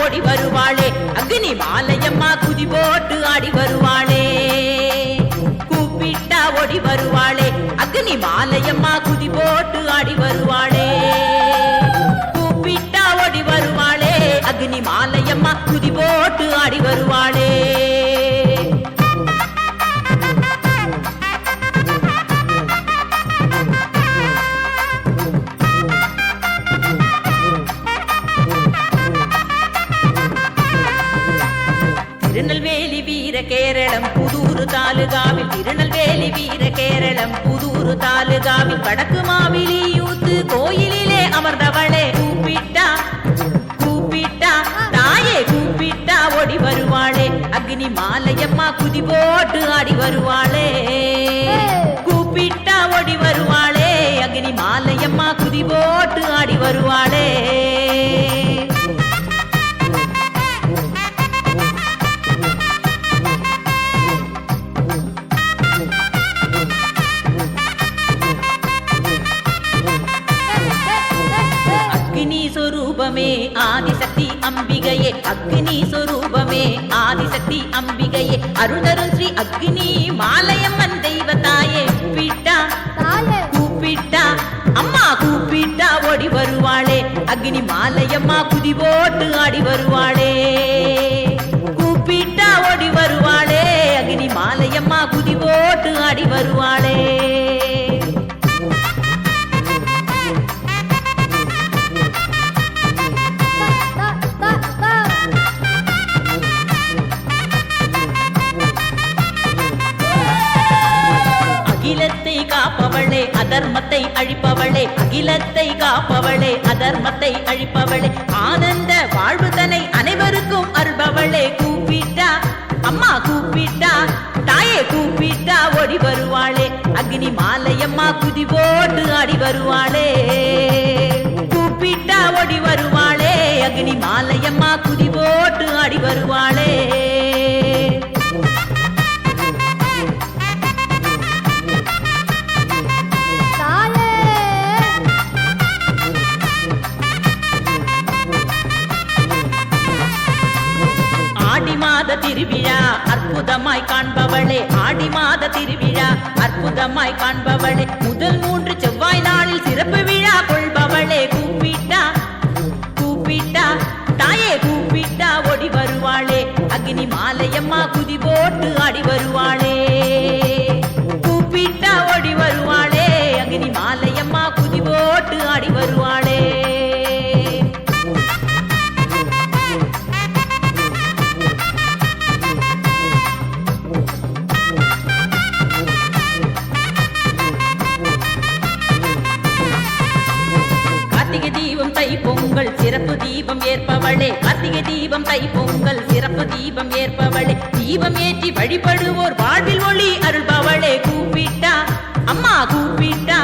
ஓடி வருவாளே அக்னி மாலையம்மா குதி போட்டு ஆடி வருவாளே கூப்பிட்டா ஓடி வருவாளே அக்னி மாலையம்மா குதி போட்டு ஆடி வருவாளே கூப்பிட்டா ஓடி வருவாளே அக்னி மாலையம்மா குதி போட்டு ஆடி வருவாளே திருநெல்வேலி வீர கேரளம் புதூர் தாலுகாவில் திருநெல்வேலி வீர கேரளம் புதூர் தாலுகாவில் வடக்கு மாவிலி யூத்து கோயிலிலே அமர்ந்தவளே கூப்பிட்டா கூப்பிட்டா தாயே கூப்பிட்டா ஓடி வருவாளே அக்னி மாலையம்மா குதி போட்டு ஆடி வருவாளே கூப்பிட்டா ஓடி வருவாளே அக்னி மாலையம்மா குதி போட்டு ஆடி வருவாளே ஆதிசக்தி அம்பிகையே அக்னி சொரூபமே ஆதிசக்தி அம்பிகையே அருள்தரும் ஸ்ரீ அக்னி மாலையம்மன் தெய்வத்தாயே கூப்பிட்டா கூப்பிட்டா அம்மா கூப்பிட்டா ஓடி வருவாளே அக்னி மாலையம்மா குதி போட்டு ஆடி வருவாளே கூப்பிட்டா ஓடி வருவாளே அக்னி மாலையம்மா குதி போட்டு ஆடி வருவாளே அகிலத்தை காப்பவளே அதர்மத்தை அழிப்பவளே அகிலத்தை காப்பவளே அதர்மத்தை அழிப்பவளே ஆனந்த வாழ்வுதனை அனைவருக்கும் அருள்பவளே கூப்பிட்டா அம்மா கூப்பிட்டா தாயே கூப்பிட்டா ஓடி வருவாளே அக்னி மாலையம்மா குதி போட்டு ஆடி வருவாளே கூப்பிட்டா ஓடி வருவாளே அக்னி மாலையம்மா குதி போட்டு ஆடி வருவாளே திருவிழா அற்புதமாய் காண்பவளே ஆடி மாத திருவிழா அற்புதமாய் காண்பவளே முதல் 3 செவ்வாய் நாளில் சிறப்பு விழா கொள்பவளே கூப்பிட்டா கூப்பிட்டா தாயே கூப்பிட்டா ஓடி வருவாளே அக்னி மாலையம்மா குதி போட்டு ஆடி வருவாளே கூப்பிட்டா ஓடி வருவாளே அக்னி மாலையம்மா குதி போட்டு ஆடி வருவாளே பொங்கல் சிறப்பு தீபம் ஏற்பவளே கார்த்திகை தீபம் தை பொங்கல் சிறப்பு தீபம் ஏற்பவளே தீபம் ஏற்றி வழிபடுவோர் வாழ்வில் ஒளி அருள்பவளே கூப்பிட்டா அம்மா கூப்பிட்டா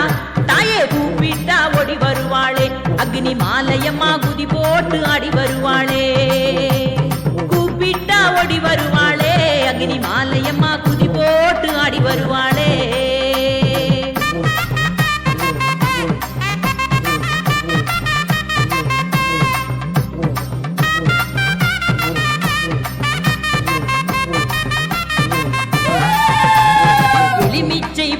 தாயே கூப்பிட்டா ஓடி வருவாளே அக்னி மாலையம்மா குதி போட்டு ஆடி வருவாளே கூப்பிட்டா ஓடி வருவாளே அக்னி மாலையம்மா குதி போட்டு ஆடி வருவாளே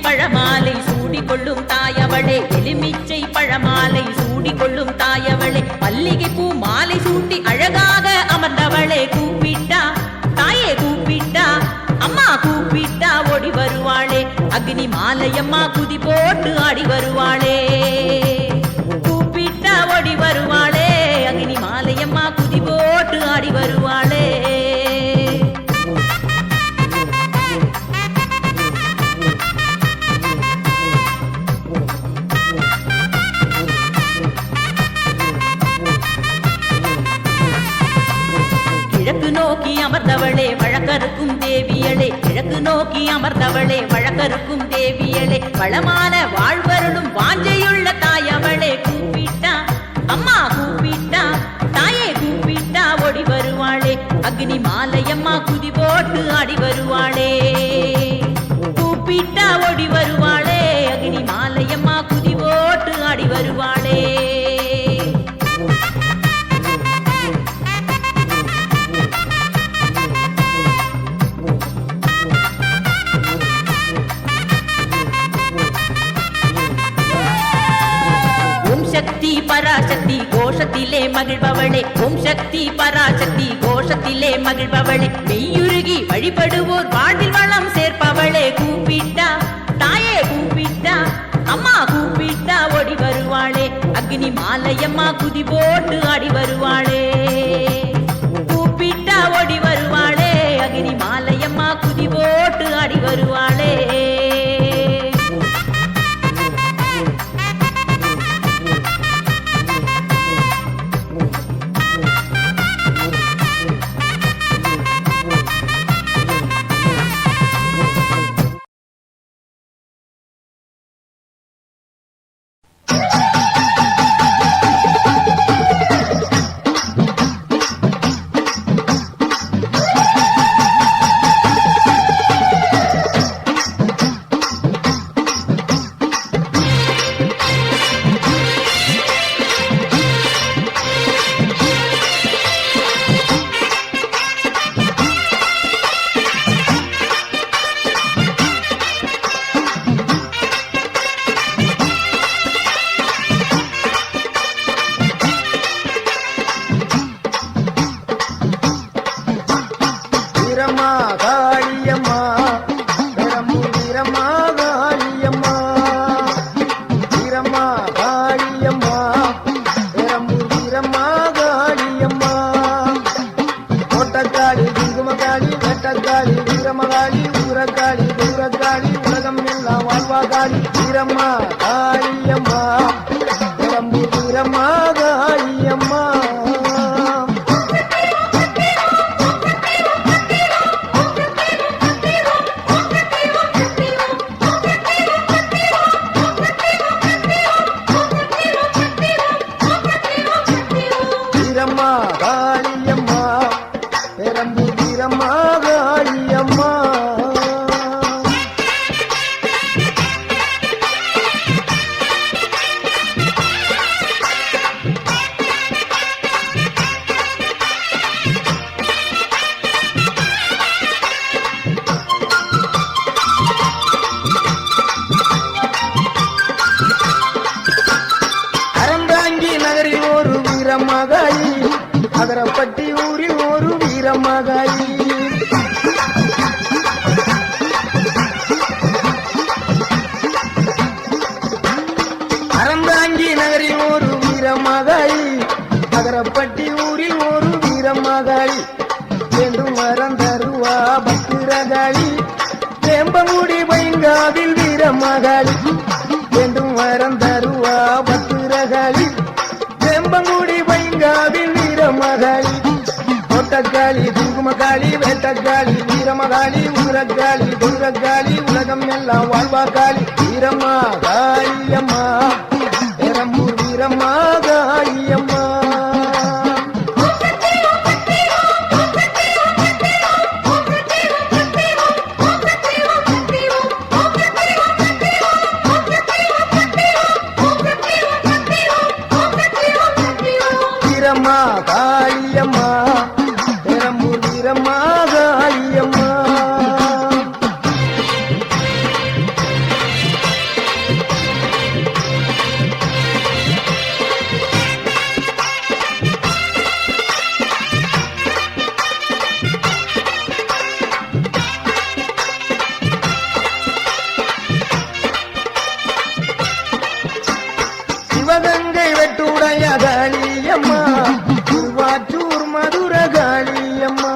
பழமாலை சூடிக்கொள்ளும் தாயவளே எலுமிச்சை பழமாலை சூடிக்கொள்ளும் தாயவளே மல்லிகை பூ மாலை சூட்டி அழகாக அமர்ந்தவளே கூப்பிட்டா தாயே கூப்பிட்டா அம்மா கூப்பிட்டா ஓடி வருவாளே அக்னி மாலையம்மா குதி போட்டு ஆடி வருவாளே கூப்பிட்டா ஓடி வருவாளே அக்னி மாலையம்மா குதி போட்டு ஆடி வருவாளே கிழக்கு நோக்கி அமர்ந்தவளே வழக்கருக்கும் தேவியளே கிழக்கு நோக்கி அமர்ந்தவளே வழக்கருக்கும் தேவியளே வளமான வாழ்வருளும் வாஞ்சையுள்ள தாயவளே கூப்பிட்டா அம்மா கூப்பிட்டா தாயே கூப்பிட்டா ஓடி வருவாளே அக்னி மாலையம்மா குதி போட்டு ஆடி வருவாளே கூப்பிட்டா ஓடி வருவாளே அக்னி மாலையம்மா குதி போட்டு ஆடி வருவாளே பராசக்தி கோஷத்திலே மகிழ்பவளே ஓம் சக்தி பராசக்தி கோஷத்திலே மகிழ்பவளே மெய்யுருகி வழிபடுவோர் வாழ்வில் வளம் சேர்ப்பவளே கூப்பிட்டா தாயே கூப்பிட்டா அம்மா கூப்பிட்டா ஓடி வருவாளே அக்னி மாலையம்மா குதி போட்டு ஆடி வருவாளே கூப்பிட்டா ஓடி வருவாளே அக்னி மாலையம்மா குதி போட்டு ஆடி வருவாளே வீரம்மா காளியம்மா வீரம்மா காளியம்மா வீரம்மா காளியம்மா பெரம்பு வீரம்மா காளியம்மா வீரமகாயி அகரப்பட்டி ஊரில் ஒரு வீரமகாயி அறந்தாங்கி நகரில் ஒரு வீரமகாயி அகரப்பட்டி ஊரில் ஒரு வீரமகாயி என்றும் மறந்தருவா பத்திரகாளி வேம்பங்குடி பைங்காவில் வீரமகாளி என்றும் மறந்தருவா பத்திரகாளி வேம்பங்குடி பைங்காவில் வீரமகாளி ஒட்டக்காளி குங்குமக்காளி வேட்டக்காளி வீரமகாளி உரக்காளி துர்காளி உலகம் எல்லாம் வாழ்வாக்காளி வீரம்மா காளியம்மா பெரம்பூர் வீரம்மா காளியம்மா வீரம்மா காளியம்மா பெரம்பூர் வீரம்மா காளியம்மா சிவகங்கை வெட்டுடைய காளியம்மா திருவாச்சூர் மதுர காளியம்மா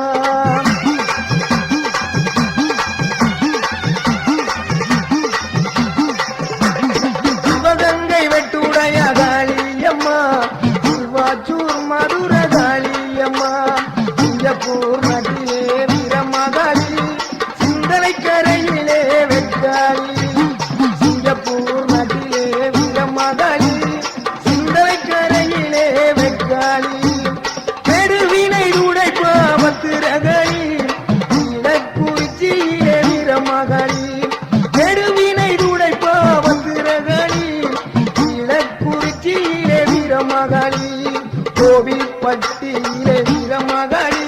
சிவகங்கை வெட்டுடைய காளியம்மா திருவாச்சூர் மதுர காளியம்மா சிங்கப்பூர் நதியே வீரமகாளி சிந்தனை கரையிலே வெட்டாளி சிங்கப்பூர் நதியே வீரமகாளி சிந்தனை கரையிலே வெட்டாளி பெருவினை உடைப்பா பத்திரகாளி இலக்குறிச்சியிலே வீரமகாளி பெருவினை உடைப்பா பத்திரகாளி இலக்குறிச்சியிலே வீரமகாளி கோவில்பட்டியிலே வீரமகாளி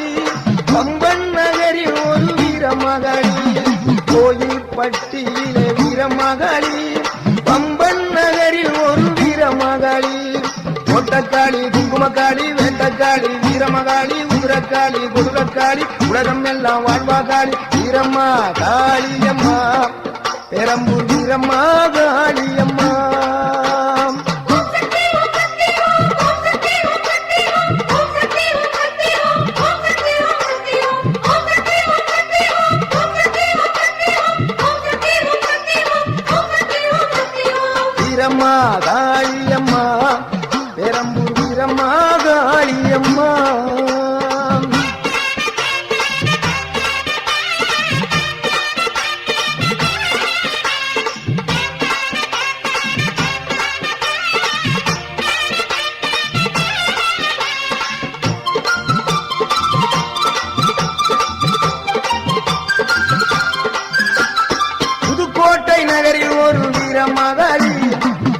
பம்பன் நகரில் ஒரு வீரமகாளி கோயில்பட்டியிலே வீரமகாளி பம்பன் நகரில் ஒரு வீரமகாளி பத்திரக்காளி குங்குமக்காளி வேட்டக்காளி வீரமகாளி உதிரக்காளி குடுலக்காளி உலகம் எல்லாம் வாழ்வாகாளி வீரம்மா காளியம்மா பெரம்பூர் வீரம்மா காளியம்மா வீரம்மா காளியம்மா பெரம்பூர் வீரம்மா காளியம்மா புதுக்கோட்டை நகரில் ஒரு வீரமகாளி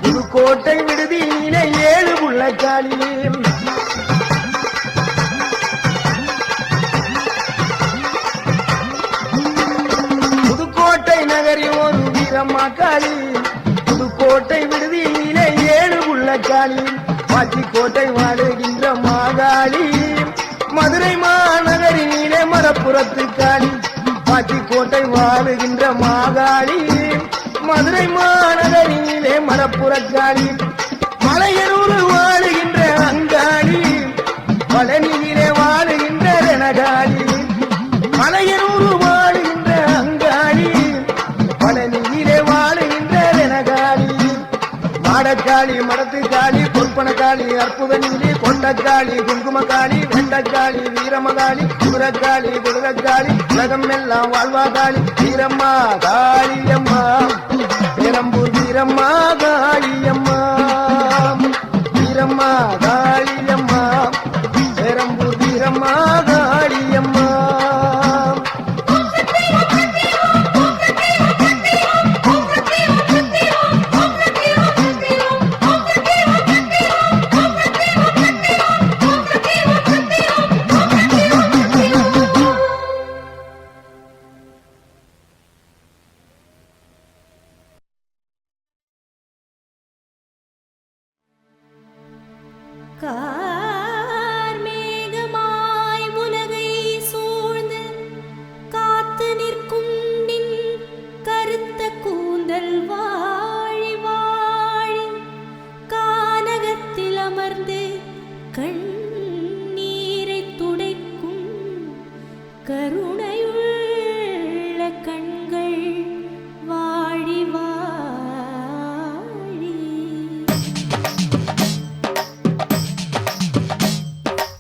புதுக்கோட்டை விடுதியிலே 7 புள்ளக்காளி புதுக்கோட்டை நகரில் ஒரு வீரமகாளி புதுக்கோட்டை விடுதியிலே 7 புள்ளக்காளி பாச்சிக்கோட்டை வாழுகின்ற மாகாளி மதுரை மாநகரினிலே மரப்புறத்து காளி பாச்சிக்கோட்டை வாழுகின்ற மாகாளி மதுரை மாநகரினிலே மரப்புறக்காளி மலையனூர் வாழுகின்ற அங்காளி பழனியிலே வாழுகின்ற ரணகாளி மலையனூர் வாழுகின்ற அங்காளி பழனியிலே வாழுகின்ற ரணகாளி மாடக்காளி மடத்துக்காளி பொற்பனக்காளி அற்புதனிலே கொண்டக்காளி குங்குமக்காளி வெண்டக்காளி வீரமகாளி குதிரக்காளி குதிரக்காளி உலகம் எல்லாம் வாழ்வாகாளி வீரம்மா காளியம்மா பெரம்பூர் வீரம்மா காளியம்மா வீரம்மா காளியம்மா பெரம்பூர் வீரம்மா காளியம்மா கார்மேகமாய் உலகை சூழ்ந்து காத்து நிற்கும் நின் கருத்த கூந்தல் வாழி வாழி கானகத்தில் அமர்ந்து கண்ணீரை துடைக்கும் கருணையுள்ள கண்கள் வாழி வாழி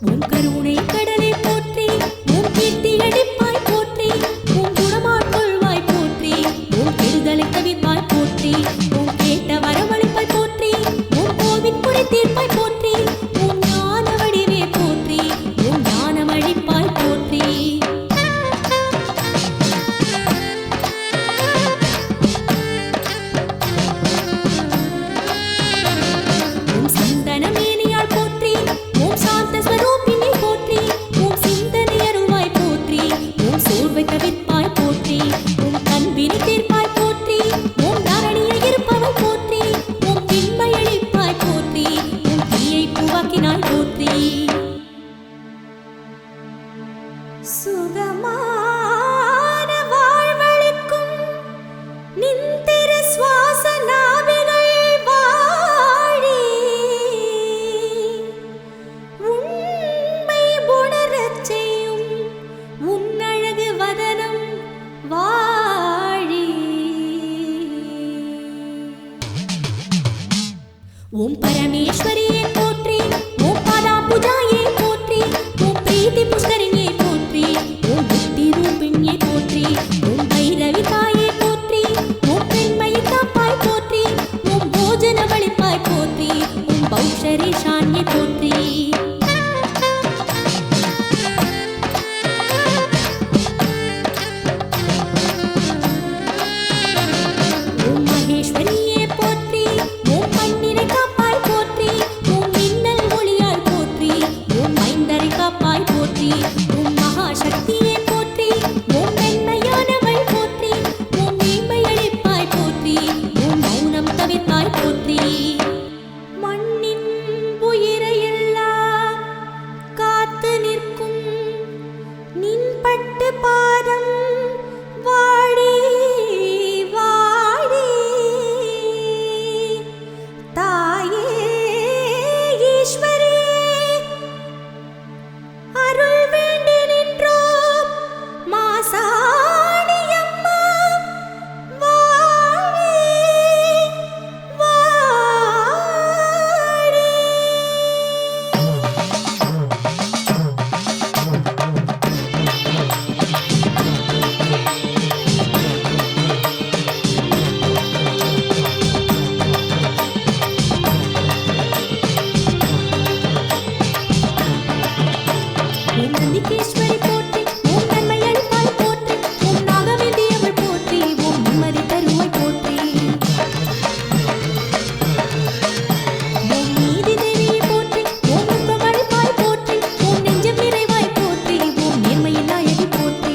உன் கருணை கடலை போற்றி உன் கீர்த்தி அடிப்பாய் போற்றி உன் குணமாட்கொள்வாய் போற்றி உன் கெடுதலை தவிர்ப்பாய் போற்றி உன் கேட்ட வரவழைப்பாய் போற்றி உன் கோவின் குறை தீர்ப்பாய் போற்றி உன் ஞான வடிவே போற்றி உன் ஞானம் அழிப்பாய் போற்றி உன் சந்தன மேனியால் போற்றி உன் சாந்த ஸ்வரூபினி போற்றி உன் சிந்தனை அருள்வாய் போற்றி உன் சோர்வை தவிர்ப்பாய் போற்றி உன் கண்பினை தீர்ப்பாய் போற்றி உன் தரணியில் இருப்பவள் போற்றி உன் திண்மை அழிப்பாய் போற்றி உன் தீயை பூவாக்கினாய் போற்றி சுகமான வாழ்வளிக்கும் நின் திரு சுவாச நாபிகள் வாழி உண்மை உணரச் செய்யும் உன்னழகு வதனம் வாழி ஓம் பரமேஸ்வரியே போற்றி ஓம் பாதாம்புஜாயே போற்றி ஓம் பிரீதி புஷ்கரிணியே போற்றி ஓம் புத்தி ரூபிணியே போற்றி ஓம் பைரவி தாயே போற்றி ஓம் பெண்மையை காப்பாய் போற்றி ஓம் போஜன வழிப்பாய் போற்றி ஓம் பௌஷரி ஷான்யே போற்றி ஓம் மகேஸ்வரியே போற்றி ஓம் மண்ணினை காப்பாய் போற்றி ஓம் மின்னல் ஒளியால் போற்றி ஓம் மைந்தரை காப்பாய் போற்றி ஓம் மகாசக்தியே போற்றி ஓம் மென்மையானவள் போற்றி ஓம் மேன்மை அளிப்பாய் போற்றி ஓம் மௌனம் தவிர்ப்பாய் போற்றி மண்ணின் உயிரை நாகேஸ்வரி போற்றி ஓம் நன்மை அளிப்பாய் போற்றி ஓம் நாகவேந்தியவள் போற்றி ஓம் நிம்மதி தருவாய் போற்றி ஓம் நீதி தேவியை போற்றி ஓம் இன்பம் அளிப்பாய் போற்றி ஓம் நெஞ்சம் நிறைவாய் போற்றி ஓம் நேர்மையின் நாயகி போற்றி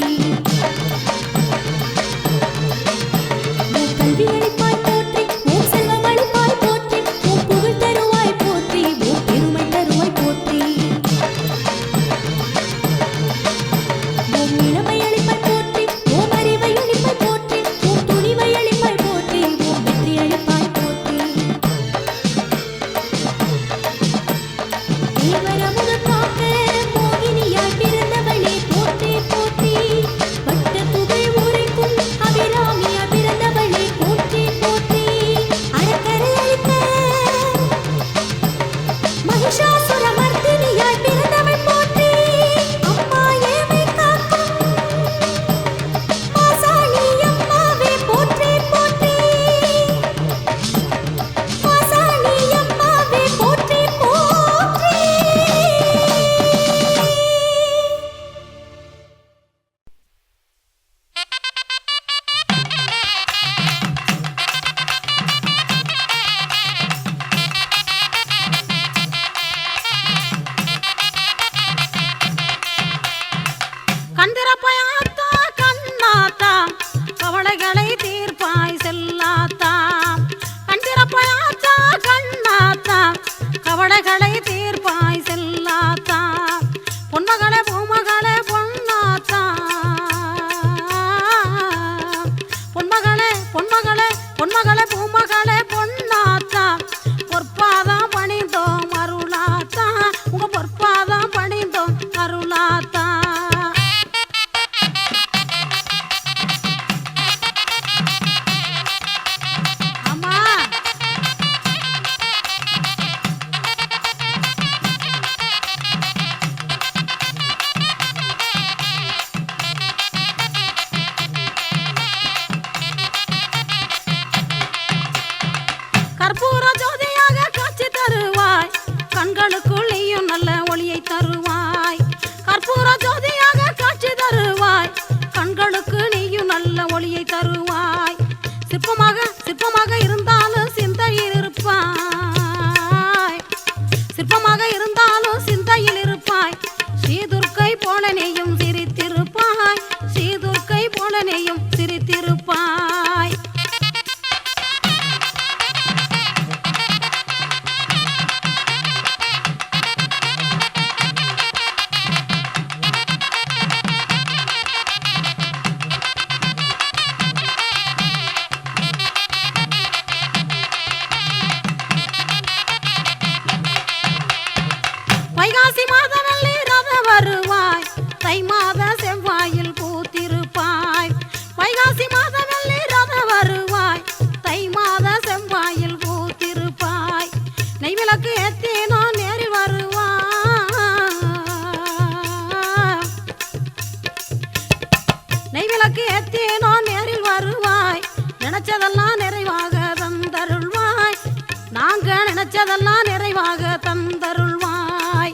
ஓம் கல்வி அளிப்பாய் போற்றி ஓம் செல்வம் அளிப்பாய் போற்றி ஓம் புகழ் தருவாய் போற்றி ஓம் பெருமை தருவாய் போற்றி ஓம் இளமை அளிப்பாய் போற்றி ஓம் அறிவை அளிப்பாய் போற்றி ஓம் துணிவை அளிப்பாய் போற்றி ஓம் வெற்றி அளிப்பாய் போற்றி தேவரமுது காக்க மோகினியாய் பிறந்தவளே போற்றி போற்றி வட்ட புகழ் உரைக்கும் அபிராமியாய் பிறந்தவளே போற்றி போற்றி அறக்கரை அளித்த மகிஷாசுர மர்த்தினியாய் பிறந்தவள் போற்றி அம்மா ஏமை காக்கும் மாசாணி அம்மாவே போற்றி போற்றி மாசாணி அம்மாவே போற்றி போற்றி கந்திரப்பயாத்தா கண்ணாத்தா கவலைகளை தீர்ப்பாய் செல்லாத்தா கந்திரப்பயாத்தா கண்ணாத்தா கவலைகளை தீர்ப்பாய் செல்லாத்தா பொன்மகளே பூமகளே பொன்னாத்தா பொன்மகளே பொன்மகளே பொன்மகளே பூமகளே பொன்னாத்தா பொற்பாதம் பணிந்தோம் அருளாத்தா உங்க பொற்பாதம் பணிந்தோம் அருளாத்தா அம்மா கற்பூர ஜோதியாக காட்சி தருவாய் கண்களுக்குள் நீயும் நல்ல ஒளியை தருவாய் கற்பூர ஜோதியாக காட்சி தருவாய் கண்களுக்கு நீயும் நல்ல ஒளியை தருவாய் சிற்பமாக இருந்தாலும் சிந்தையில் இருப்பாய் சிற்பமாக இருந்தாலும் சிந்தையில் இருப்பாய் ஸ்ரீதுர்க்கை போல நீயும் சிரித்திருப்பாய் ஸ்ரீதுர்க்கை போல நீயும் சிரித்திருப்பாய் வைகாசி மாத வெள்ளி ரத வருவாய் தை மாத செவ்வாயில் பூத்திருப்பாய் வைகாசி மாத வெள்ளி ரத வருவாய் தை மாத செவ்வாயில் பூத்திருப்பாய் நெய்விளக்கு ஏத்தினோ நேரில் வருவாய் நெய்விளக்கு ஏத்தினோ நேரில் வருவாய் நினைச்சதெல்லாம் நிறைவாக தந்தருள்வாய் நாங்க நினைச்சதெல்லாம் நிறைவாக தந்தருள்வாய்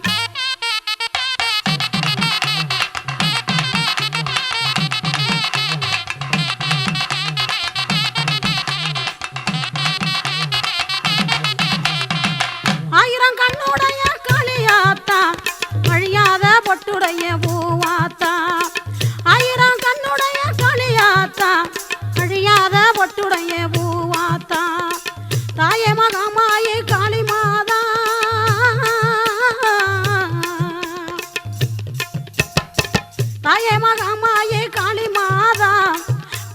ஆயிரம் கண்ணுடைய காளியாத்தா அழியாத பொட்டுடைய பூவாத்தா ஆயிரம் கண்ணுடைய காளியாத்தா அழியாத பொட்டுடைய பூவாத்தா தாயே மகாமாயே காளி மாதா தாயே மகாமாயே காளி மாதா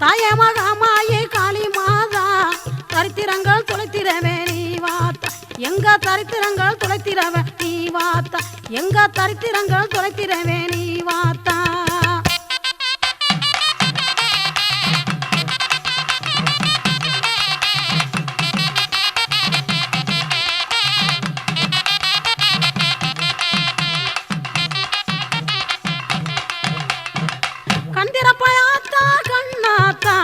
தாயே மகாமாயே காளி மாதா தரித்திரங்கள் துளைத்திரவே நீ வாத்தா எங்க தரித்திரங்கள் துளைத்திரவே நீ வாத்தா எங்க தரித்திரங்கள் துளைத்திரவே நீ வாத்தா கந்திரப்பயாத்தா கண்ணாத்தா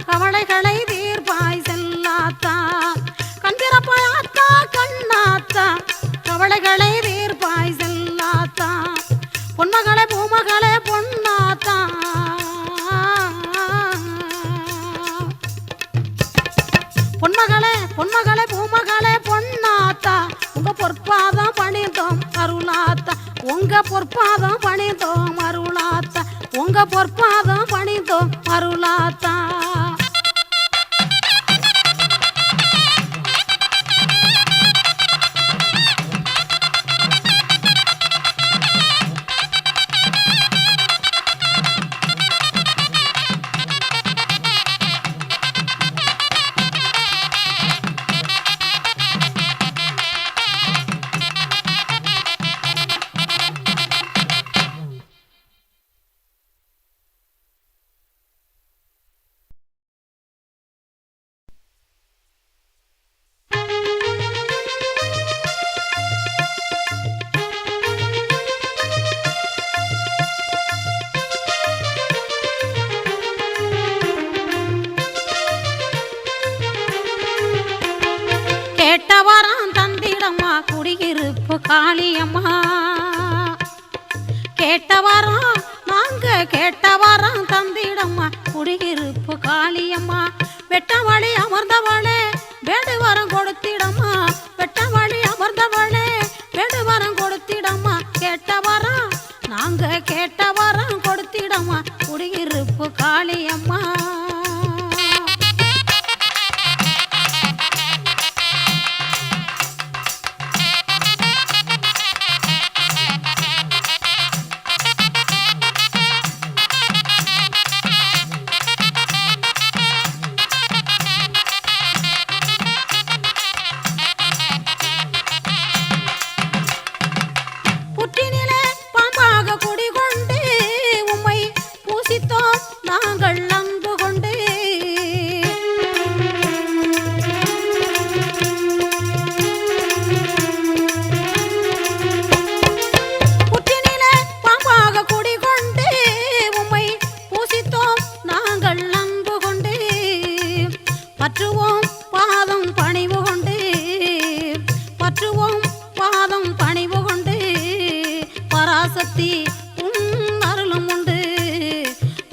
கவலைகளை தீர்ப்பாய் செல்லாத்தா கந்திரப்பயாத்தா கண்ணாத்தா கவலைகளை தீர்ப்பாய் செல்லாத்தா பொன்மகளே பூமகளே பொன்னாத்தா பொன்மகளே பொன்மகளே பூமகளே பொன்னாத்தா உங்க பொற்பாதம் பணிந்தோம் அருளாத்தா உங்க பொற்பாதம் பணிந்தோம் அருளாத்தா உங்க பொற்பாதம் பணிந்தோம் அருளாத்தா கேட்டவரம் தந்திடம்மா குடியிருப்பு காளியம்மா கேட்டவரம் நாங்க கேட்டவரம் தந்திடம்மா குடியிருப்பு காளியம்மா வெட்டவழி அமர்ந்தவளே வேடுவரம் கொடுத்திடம்மா வெட்டவழி அமர்ந்தவளே வேடுவரம் கொடுத்திடம்மா கேட்டவரம் நாங்க கேட்டவரம் கொடுத்திடம்மா குடியிருப்பு காளியம்மா புற்றினிலே பாம்பாக குடிகொண்டு உம்மை பூசித்தோம் நாங்கள் அன்பு கொண்டு புற்றினிலே பாம்பாக குடிகொண்டு உம்மை பூசித்தோம் நாங்கள் அன்பு கொண்டு பற்றுவோம் பாதம் பணிவு கொண்டு பற்றுவோம் பாதம் பணிவு கொண்டு பராசக்தி உன் அருளும் உண்டு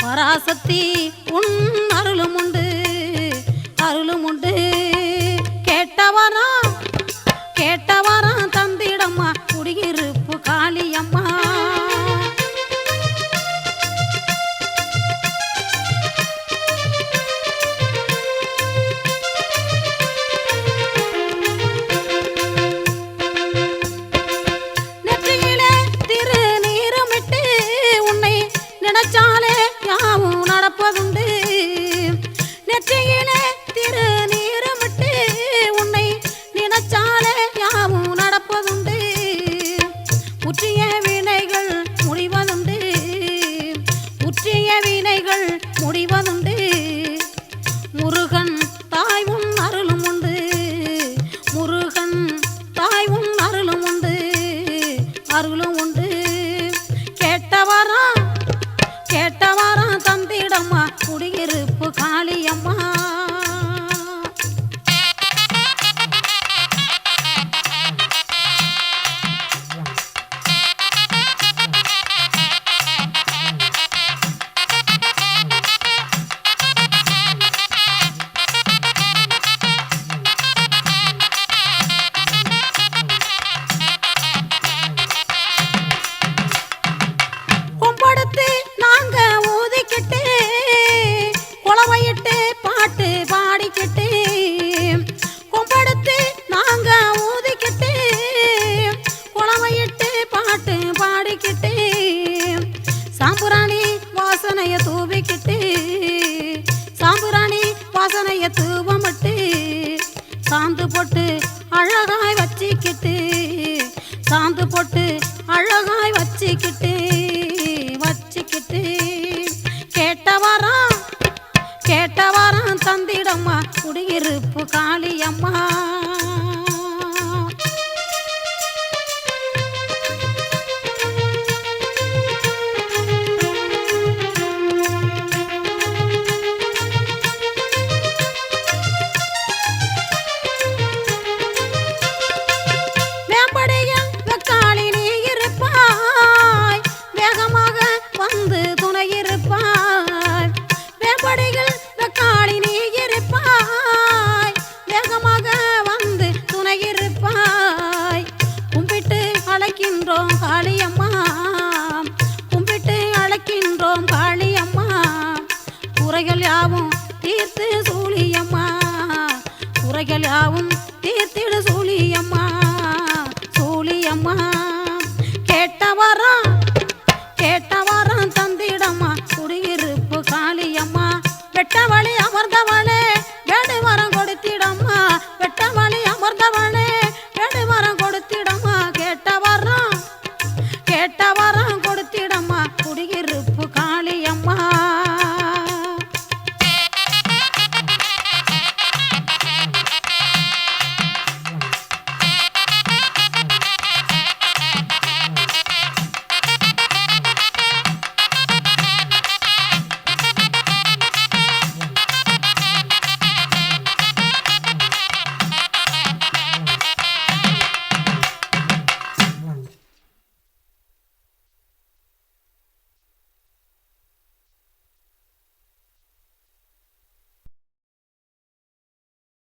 பராசக்தி உன் அருளும் உண்டு அருளும் உண்டு கேட்டவரா கேட்டவரா தந்திடம்மா குடியிருப்பு காளியம்மா நெற்றியிலே திருநீருமிட்டு உன்னை நினைச்சாலே யாவும் நடப்பதுண்டு நெற்றியிலே திருநீருமிட்டு உன்னை நினைச்சாலே யாவும் நடப்பதுண்டு உற்றிய வினைகள் முடிவதுண்டு உற்றிய வினைகள் முடிவதுண்டு முருகன் தாய் உன் அருளும் உண்டு முருகன் தாய் உன் அருளும் உண்டு அருளும் உண்டு கேட்டவரா கேட்டவரா தந்திடம்மா குடியிருப்பு காளியம்மா அழைக்கின்றோம் காளியம்மா கும்பிட்டு அழைக்கின்றோம் காளியம்மா குறைகள் யாவும் தீர்த்து சூழியம்மா குறைகள் யாவும் தீர்த்திடு சூழியம்மா சூழியம்மா